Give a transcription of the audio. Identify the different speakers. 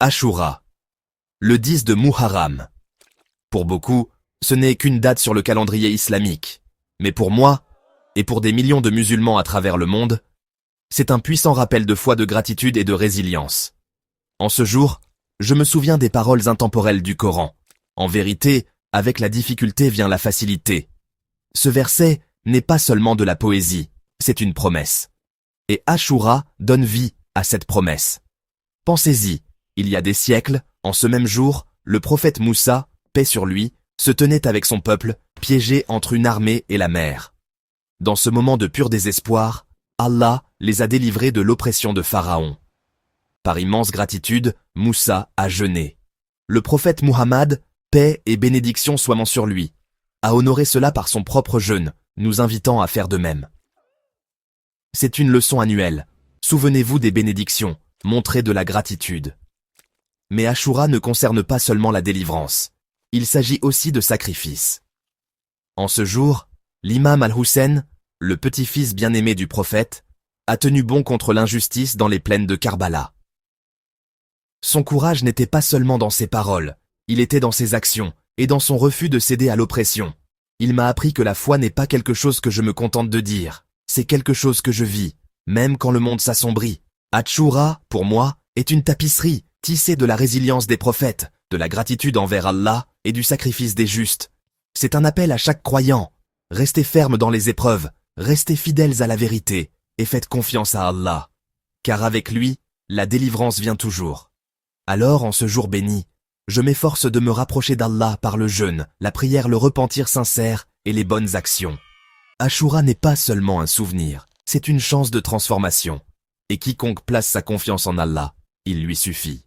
Speaker 1: Ashura. Le 10 de Muharram. Pour beaucoup, ce n'est qu'une date sur le calendrier islamique. Mais pour moi, et pour des millions de musulmans à travers le monde, c'est un puissant rappel de foi, de gratitude et de résilience. En ce jour, je me souviens des paroles intemporelles du Coran. En vérité, avec la difficulté vient la facilité. Ce verset n'est pas seulement de la poésie, c'est une promesse. Et Ashura donne vie à cette promesse. Pensez-y, il y a des siècles, en ce même jour, le prophète Moussa, paix sur lui, se tenait avec son peuple, piégé entre une armée et la mer. Dans ce moment de pur désespoir, Allah les a délivrés de l'oppression de Pharaon. Par immense gratitude, Moussa a jeûné. Le prophète Muhammad, paix et bénédiction soient sur lui, a honoré cela par son propre jeûne, nous invitant à faire de même. C'est une leçon annuelle. Souvenez-vous des bénédictions, montrez de la gratitude. Mais Ashura ne concerne pas seulement la délivrance. Il s'agit aussi de sacrifice. En ce jour, l'imam Al-Hussein, le petit-fils bien-aimé du prophète, a tenu bon contre l'injustice dans les plaines de Karbala. Son courage n'était pas seulement dans ses paroles, il était dans ses actions et dans son refus de céder à l'oppression. Il m'a appris que la foi n'est pas quelque chose que je me contente de dire, c'est quelque chose que je vis, même quand le monde s'assombrit. Ashura, pour moi, est une tapisserie, tissée de la résilience des prophètes, de la gratitude envers Allah et du sacrifice des justes. C'est un appel à chaque croyant. Restez fermes dans les épreuves, restez fidèles à la vérité et faites confiance à Allah. Car avec lui, la délivrance vient toujours. Alors, en ce jour béni, je m'efforce de me rapprocher d'Allah par le jeûne, la prière, le repentir sincère et les bonnes actions. Ashura n'est pas seulement un souvenir, c'est une chance de transformation. Et quiconque place sa confiance en Allah, il lui suffit.